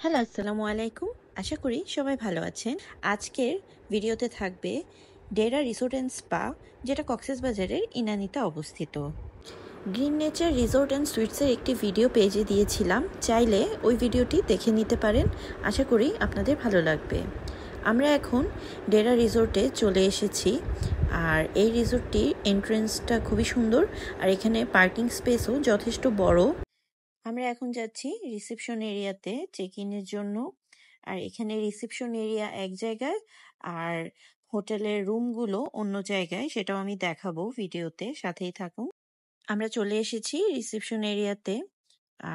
Hello, আসসালামু আলাইকুম। আশা করি সবাই ভালো আছেন। আজকের ভিডিওতে থাকবে ডেরা রিসোর্ট অ্যান্ড স্পা, যেটা কক্সবাজারের ইনানিতে অবস্থিত। গ্রিন নেচার রিসোর্ট অ্যান্ড সুইটসের একটি ভিডিও পেজে দিয়েছিলাম, চাইলে ওই ভিডিওটি দেখে নিতে পারেন। আশা করি আপনাদের ভালো লাগবে। আমরা এখন ডেরা রিসোর্টে চলে এসেছি, আর এই রিসোর্টটির এন্ট্রেন্সটা খুবই সুন্দর, আর এখানে পার্কিং স্পেসও যথেষ্ট বড়। আমরা এখন যাচ্ছি রিসেপশন এরিয়াতে চেক ইনের জন্য। আর এখানে রিসেপশন এরিয়া এক জায়গায়, আর হোটেলের রুমগুলো অন্য জায়গায়, সেটাও আমি দেখাবো ভিডিওতে, সাথেই থাকুন। আমরা চলে এসেছি রিসেপশন এরিয়াতে,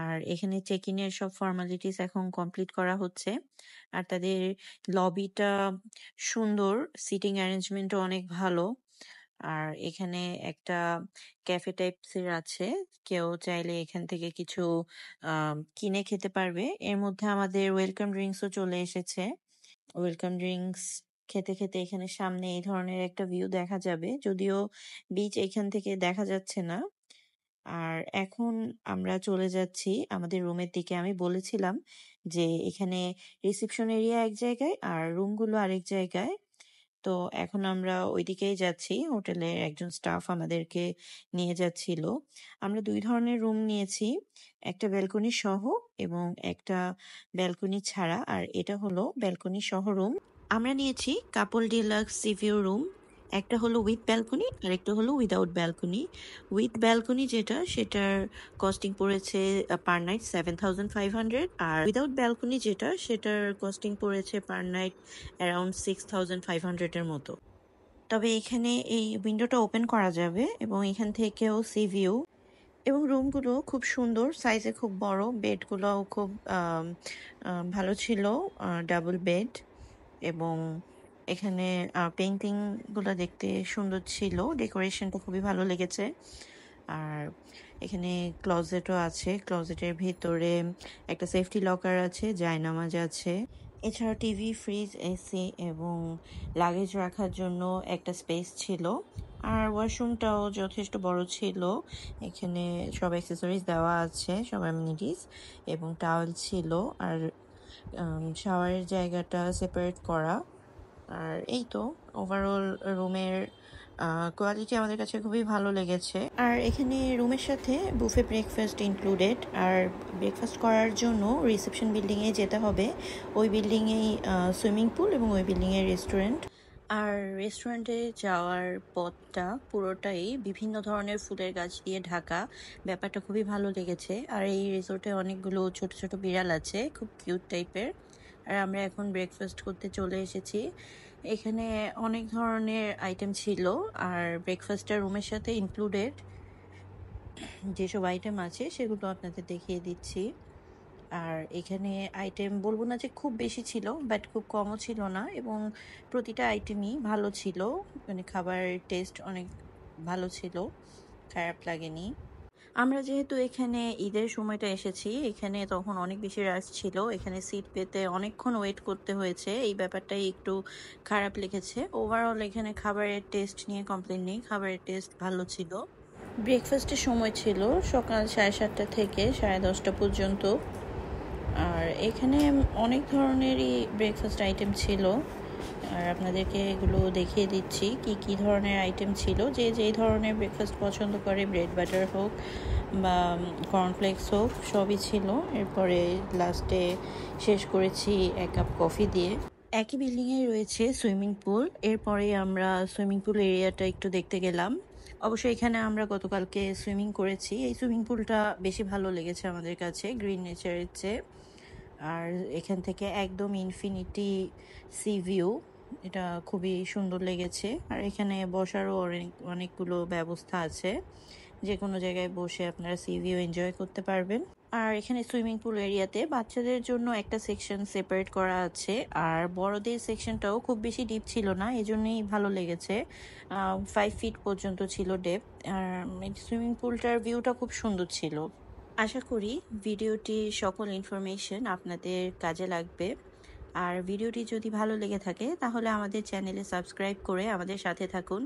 আর এখানে চেক ইনের সব ফর্মালিটিস এখন কমপ্লিট করা হচ্ছে। আর তাদের লবিটা সুন্দর, সিটিং অ্যারেঞ্জমেন্টও অনেক ভালো। আর এখানে একটা ক্যাফে টাইপসের আছে, কেউ চাইলে এখান থেকে কিছু কিনে খেতে পারবে। এর মধ্যে আমাদের ওয়েলকাম ড্রিঙ্কসও চলে এসেছে। ওয়েলকাম ড্রিঙ্কস খেতে খেতে এখানে সামনে এই ধরনের একটা ভিউ দেখা যাবে, যদিও বিচ এখান থেকে দেখা যাচ্ছে না। আর এখন আমরা চলে যাচ্ছি আমাদের রুমের দিকে। আমি বলেছিলাম যে এখানে রিসেপশন এরিয়া এক জায়গায় আর রুমগুলো আরেক জায়গায়। তো এখন আমরা ওইদিকেই যাচ্ছি, হোটেলের একজন স্টাফ আমাদেরকে নিয়ে যাচ্ছিল। আমরা 2 ধরনের রুম নিয়েছি, একটা ব্যালকনি সহ এবং একটা ব্যালকনি ছাড়া। আর এটা হলো ব্যালকনি সহ রুম। আমরা নিয়েছি কাপল ডিলাক্স সি ভিউ রুম। একটা হলো উইথ ব্যালকনি আর একটা হলো উইদাউট ব্যালকনি। উইথ ব্যালকনি যেটা, সেটার কস্টিং পড়েছে পার নাইট 7,500, আর উইদাউট ব্যালকনি যেটা, সেটার কস্টিং পড়েছে পার নাইট অ্যারাউন্ড 6,500 এর মতো। তবে এখানে এই উইন্ডোটা ওপেন করা যাবে এবং এখান থেকেও সি ভিউ। এবং রুমগুলো খুব সুন্দর, সাইজে খুব বড়, বেডগুলোও খুব ভালো ছিল, ডাবল বেড। এবং এখানে পেইন্টিং গুলো দেখতে সুন্দর ছিল, ডেকোরেশনটা খুবই ভালো লেগেছে। আর এখানে ক্লোজেটও আছে, ক্লোজেটের ভিতরে একটা সেফটি লকার আছে, জায়নামাজ আছে। এছাড়া টিভি, ফ্রিজ, এসি এবং লাগেজ রাখার জন্য একটা স্পেস ছিল। আর ওয়াশরুমটাও যথেষ্ট বড় ছিল, এখানে সব অ্যাক্সেসরিজ দেওয়া আছে, সব অ্যামিনিটিস এবং টাওয়েল ছিল। আর শাওয়ারের জায়গাটা সেপারেট করা। আর এই তো ওভারঅল রুমের কোয়ালিটি আমাদের কাছে খুবই ভালো লেগেছে। আর এখানে রুমের সাথে বুফে ব্রেকফাস্ট ইনক্লুডেড। আর ব্রেকফাস্ট করার জন্য রিসেপশন বিল্ডিংয়ে যেতে হবে, ওই বিল্ডিংয়েই সুইমিং পুল এবং ওই বিল্ডিংয়ে রেস্টুরেন্ট। আর রেস্টুরেন্টে যাওয়ার পথটা পুরোটাই বিভিন্ন ধরনের ফুলের গাছ দিয়ে ঢাকা, ব্যাপারটা খুবই ভালো লেগেছে। আর এই রিসোর্টে অনেকগুলো ছোট ছোট বিড়াল আছে, খুব কিউট টাইপের। আর আমরা এখন ব্রেকফাস্ট করতে চলে এসেছি। এখানে অনেক ধরনের আইটেম ছিল, আর ব্রেকফাস্টটা রুমের সাথে ইনক্লুডেড। যেসব আইটেম আছে সেগুলো আপনাদের দেখিয়ে দিচ্ছি। আর এখানে আইটেম বলবো না যে খুব বেশি ছিল, বাট খুব কমও ছিল না, এবং প্রতিটা আইটেমই ভালো ছিল। মানে খাবারের টেস্ট অনেক ভালো ছিল, খারাপ লাগেনি। আমরা যেহেতু এখানে ঈদের সময়টা এসেছি, এখানে তখন অনেক বেশি রাশ ছিল, এখানে সিট পেতে অনেকক্ষণ ওয়েট করতে হয়েছে, এই ব্যাপারটাই একটু খারাপ লেগেছে। ওভারঅল এখানে খাবারের টেস্ট নিয়ে কমপ্লেন নেই, খাবারের টেস্ট ভালো ছিল। ব্রেকফাস্টের সময় ছিল সকাল 7:30 থেকে 10:30 পর্যন্ত। আর এখানে অনেক ধরনেরই ব্রেকফাস্ট আইটেম ছিল, আর আপনাদেরকে এগুলো দেখিয়ে দিচ্ছি কি কি ধরনের আইটেম ছিল। যে যেই ধরনের ব্রেকফাস্ট পছন্দ করে, ব্রেড বাটার হোক বা কর্নফ্লেক্স হোক, সবই ছিল। এরপরে লাস্টে শেষ করেছি 1 কাপ কফি দিয়ে। একই বিল্ডিংয়ে রয়েছে সুইমিং পুল, এরপরে আমরা সুইমিং পুল এরিয়াটা একটু দেখতে গেলাম। অবশ্যই এখানে আমরা গতকালকে সুইমিং করেছি, এই সুইমিং পুলটা বেশি ভালো লেগেছে আমাদের কাছে গ্রিন নেচারের চেয়ে। আর এখান থেকে একদম ইনফিনিটি সি ভিউ, এটা খুবই সুন্দর লেগেছে। আর এখানে বসারও অনেকগুলো ব্যবস্থা আছে, যে কোনো জায়গায় বসে আপনারা সি ভিউ এনজয় করতে পারবেন। আর এখানে সুইমিং পুল এরিয়াতে বাচ্চাদের জন্য একটা সেকশন সেপারেট করা আছে, আর বড়দের সেকশনটাও খুব বেশি ডিপ ছিল না, এজন্যই ভালো লেগেছে। 5 ফিট পর্যন্ত ছিল ডেপথ। আর সুইমিং পুলটার ভিউটা খুব সুন্দর ছিল। আশা করি ভিডিওটির সকল ইনফরমেশন আপনাদের কাজে লাগবে। আর ভিডিওটি যদি ভালো লেগে থাকে তাহলে আমাদের চ্যানেলে সাবস্ক্রাইব করে আমাদের সাথে থাকুন।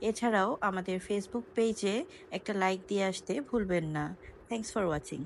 এছাড়াও আমাদের ফেসবুক পেজে একটা লাইক দিয়ে আসতে ভুলবেন না। Thanks for watching.